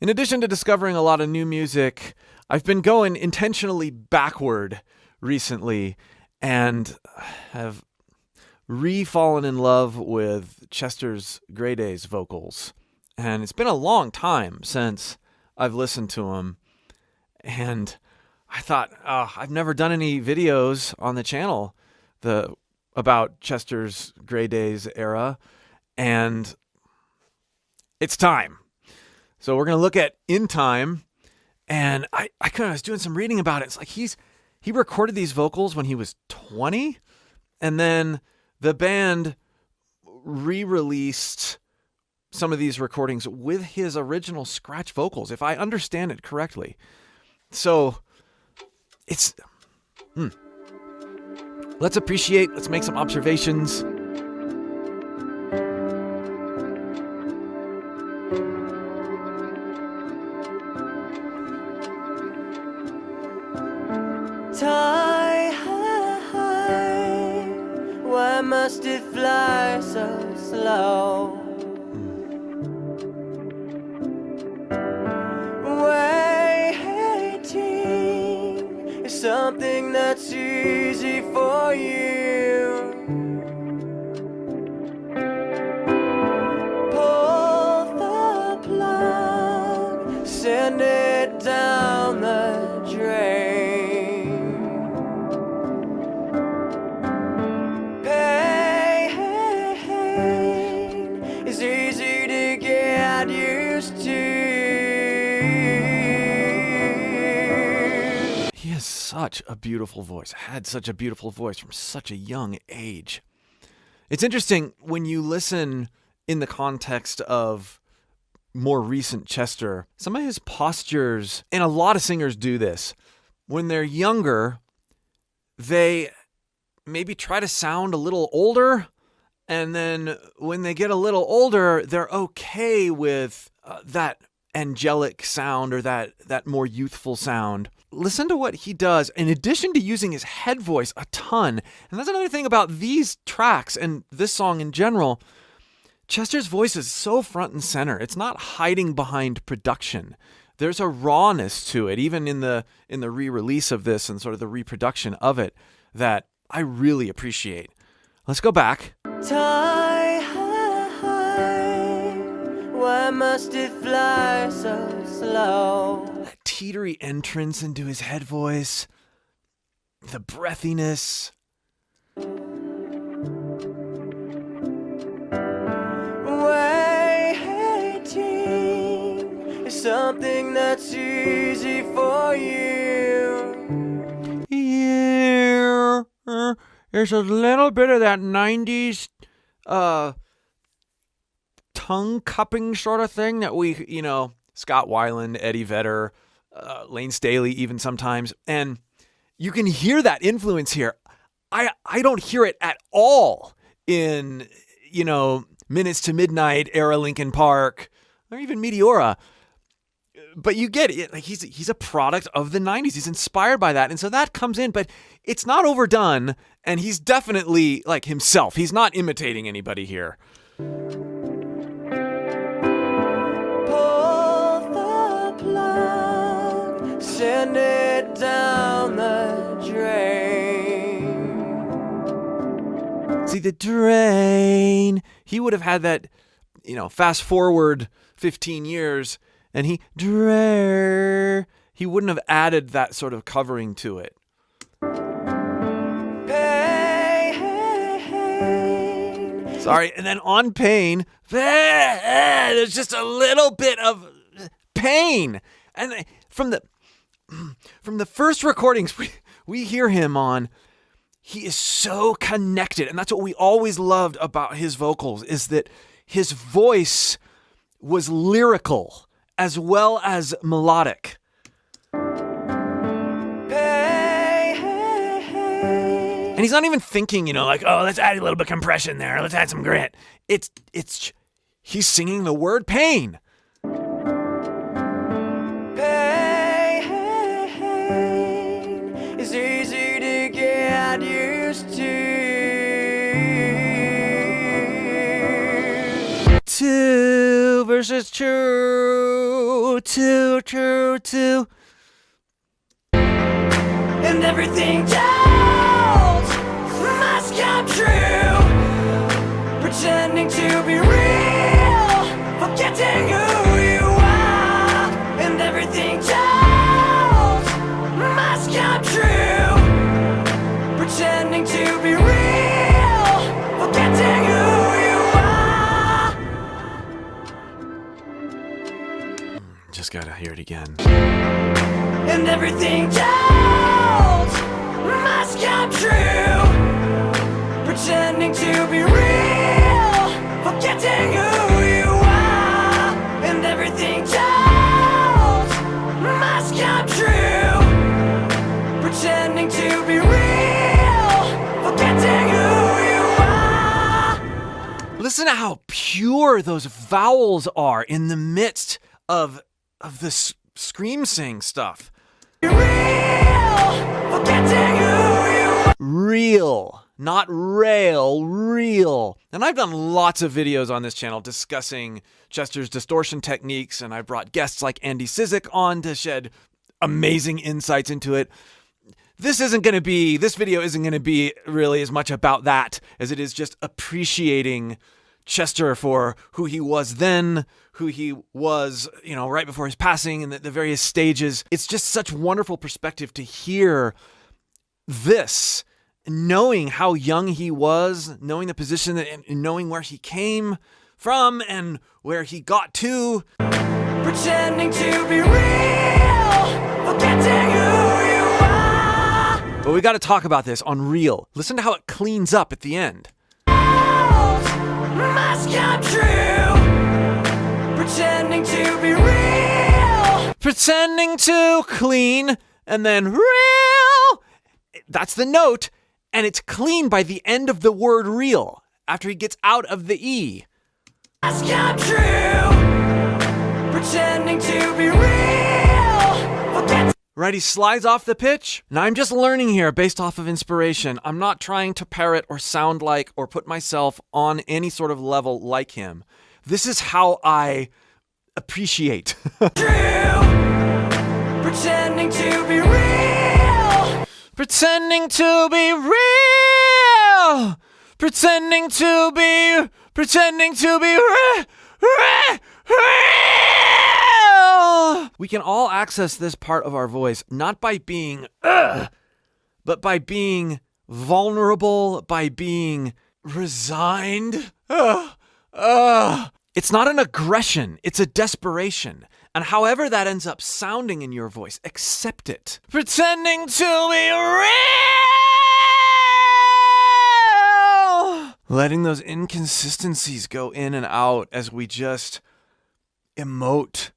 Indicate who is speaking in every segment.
Speaker 1: In addition to discovering a lot of new music, I've been going intentionally backward recently and have re-fallen in love with Chester's Grey Daze vocals. And it's been a long time since I've listened to him. And I thought, I've never done any videos on the channel about Chester's Grey Daze era. And it's time. So we're going to look at In Time, and I was doing some reading about it. It's like he recorded these vocals when he was 20, and then the band re-released some of these recordings with his original scratch vocals, if I understand it correctly. So it's... Let's make some observations.
Speaker 2: Tie high, why must it fly so slow? Waiting is something that's easy for you. Pull the plug, send it down the drain.
Speaker 1: Such a beautiful voice, had such a beautiful voice from such a young age. It's interesting when you listen in the context of more recent Chester, some of his postures, and a lot of singers do this, when they're younger, they maybe try to sound a little older, and then when they get a little older, they're okay with that angelic sound or that more youthful sound. Listen to what he does in addition to using his head voice a ton. And that's another thing about these tracks and this song in general. Chester's voice is so front and center. It's not hiding behind production. There's a rawness to it, even in the re-release of this and sort of the reproduction of it, that I really appreciate. Let's go back.
Speaker 2: Tie high, why must it fly so slow?
Speaker 1: That teetery entrance into his head voice, the breathiness.
Speaker 2: Waiting is something that's easy for you.
Speaker 1: Yeah, there's a little bit of that 90s tongue cupping sort of thing that we, Scott Weiland, Eddie Vedder, Lane Staley even sometimes. And you can hear that influence here. I don't hear it at all in, Minutes to Midnight era Linkin Park or even Meteora. But you get it. Like he's a product of the 90s. He's inspired by that. And so that comes in, but it's not overdone. And he's definitely like himself. He's not imitating anybody here.
Speaker 2: Send it down the drain.
Speaker 1: See, the drain, he would have had that, fast forward 15 years, and he wouldn't have added that sort of covering to it.
Speaker 2: Pain.
Speaker 1: Sorry, and then on Pain, there's just a little bit of pain. And from the first recordings we hear him on, he is so connected. And that's what we always loved about his vocals, is that his voice was lyrical as well as melodic. And he's not even thinking, let's add a little bit of compression there. Let's add some grit. He's singing the word pain.
Speaker 2: It's easy to get used to.
Speaker 1: 2 versus 2.
Speaker 2: And everything told must come true. Pretending to be real, forgetting who you are. And everything told must come true. Pretending to be real, forgetting who you are.
Speaker 1: Just gotta hear it again.
Speaker 2: And everything told must come true. Pretending to be real, forgetting who you are. And everything told must come true. Pretending to be real, forgetting who you are.
Speaker 1: Listen to how pure those vowels are in the midst of this scream sing stuff.
Speaker 2: Real, forgetting who you are.
Speaker 1: Real, not rail, real. And I've done lots of videos on this channel discussing Chester's distortion techniques, and I brought guests like Andy Sizik on to shed amazing insights into it. This video isn't going to be really as much about that as it is just appreciating Chester for who he was then, who he was, right before his passing and the various stages. It's just such wonderful perspective to hear this, knowing how young he was, knowing the position and knowing where he came from and where he got to.
Speaker 2: Pretending to be real, forgetting who you are.
Speaker 1: But we got to talk about this on Real. Listen to how it cleans up at the end.
Speaker 2: Must come true. Pretending to be real.
Speaker 1: Pretending to clean and then real. That's the note. And it's clean by the end of the word real after he gets out of the E.
Speaker 2: Must come true. Pretending to be real. Forget.
Speaker 1: Right, he slides off the pitch. Now I'm just learning here based off of inspiration. I'm not trying to parrot or sound like or put myself on any sort of level like him. This is how I appreciate.
Speaker 2: True. Pretending to be real.
Speaker 1: Pretending to be real. Pretending to be real. We can all access this part of our voice, not by being but by being vulnerable, by being resigned. It's not an aggression, it's a desperation. And however that ends up sounding in your voice, accept it. Pretending to be real. Letting those inconsistencies go in and out as we just emote.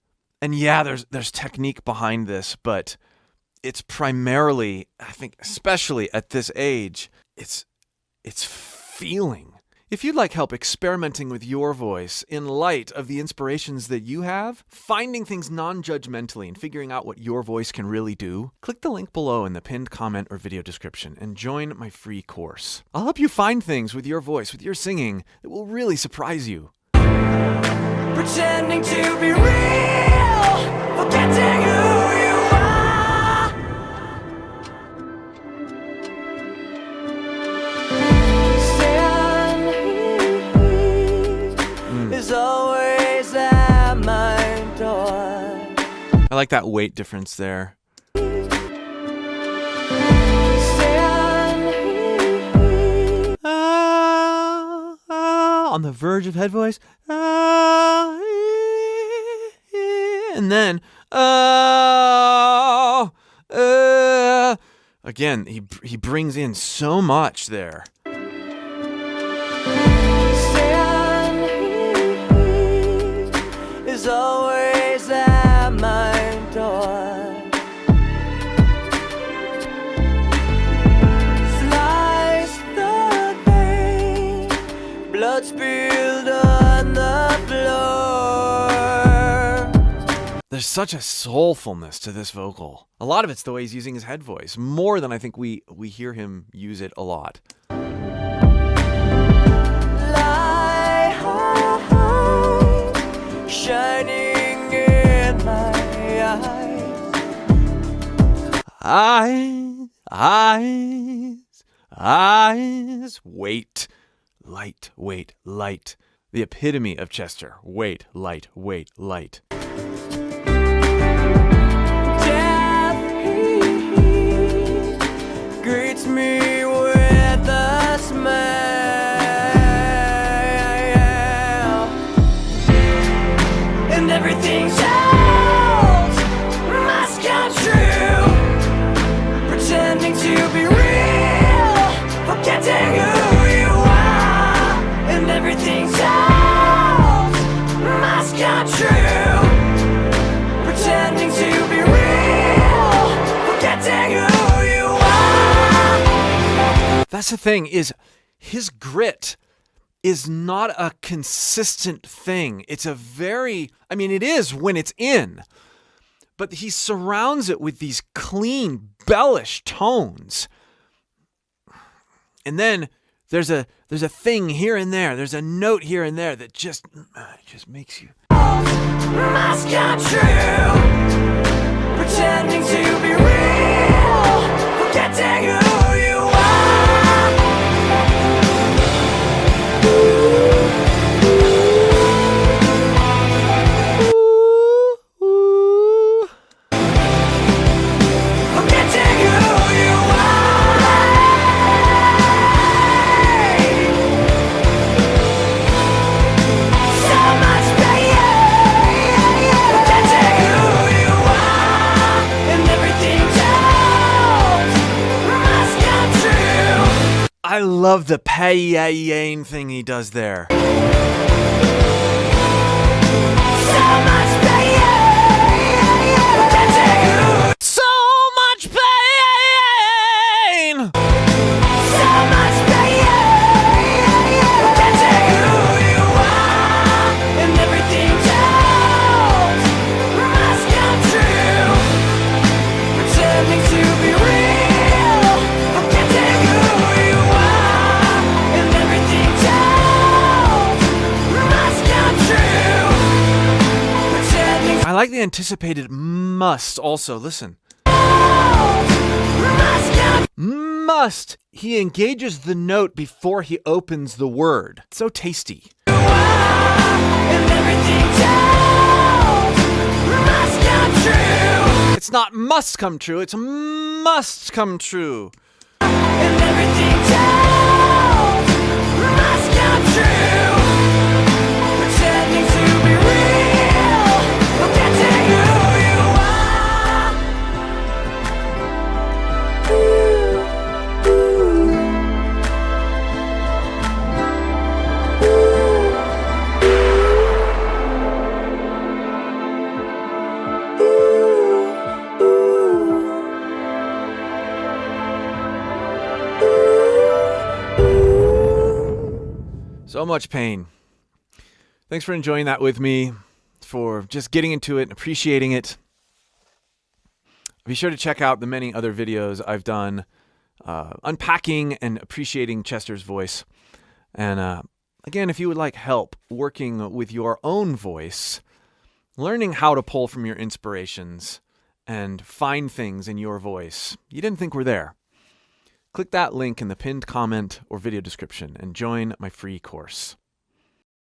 Speaker 1: And yeah, there's technique behind this, but it's primarily, I think, especially at this age, it's feeling. If you'd like help experimenting with your voice in light of the inspirations that you have, finding things non-judgmentally and figuring out what your voice can really do, click the link below in the pinned comment or video description and join my free course. I'll help you find things with your voice, with your singing, that will really surprise you.
Speaker 2: Pretending to be real, forgetting who you are. Stand is always at my door.
Speaker 1: I like that weight difference there. On the verge of head voice. And then, again, he brings in so much there.
Speaker 2: Stand is always at my door. Slice the vein, blood spilled on the floor.
Speaker 1: There's such a soulfulness to this vocal. A lot of it's the way he's using his head voice, more than I think we hear him use it a lot.
Speaker 2: Light shining in my
Speaker 1: eyes, eyes. Wait, light, wait, light. The epitome of Chester. Wait, light, wait, light.
Speaker 2: Death greets me with a smile, and everything else must come true. Pretending to be real, forgetting who you are, and everything else must come true. Pretending to be real, forgetting who you are.
Speaker 1: That's the thing, is his grit is not a consistent thing. It's a very, I mean, it is when it's in, but he surrounds it with these clean, bellish tones. And then there's a thing here and there, there's a note here and there that just makes you.
Speaker 2: Must come true. Pretending to be real, forgetting who you are. Forgetting who you are. So much pain. Forgetting who you are, and everything else must come true.
Speaker 1: I love the pay-yane thing he does there.
Speaker 2: So much pain. Forgetting who.
Speaker 1: So much pain!
Speaker 2: So much pain. Forgetting who you are, and everything else must come true. Pretending to be real, forgetting who you are, and everything else must come true. Pretending
Speaker 1: I like the anticipated must also. Listen.
Speaker 2: must come
Speaker 1: Must. He engages the note before he opens the word. So tasty.
Speaker 2: and everything else must come true.
Speaker 1: It's not must come true, it's must come true.
Speaker 2: And everything else must come true. Pretending to be real, forgetting who you are.
Speaker 1: So much pain. Thanks for enjoying that with me, for just getting into it and appreciating it. Be sure to check out the many other videos I've done unpacking and appreciating Chester's voice. And again, if you would like help working with your own voice, learning how to pull from your inspirations and find things in your voice you didn't think were there, click that link in the pinned comment or video description and join my free course.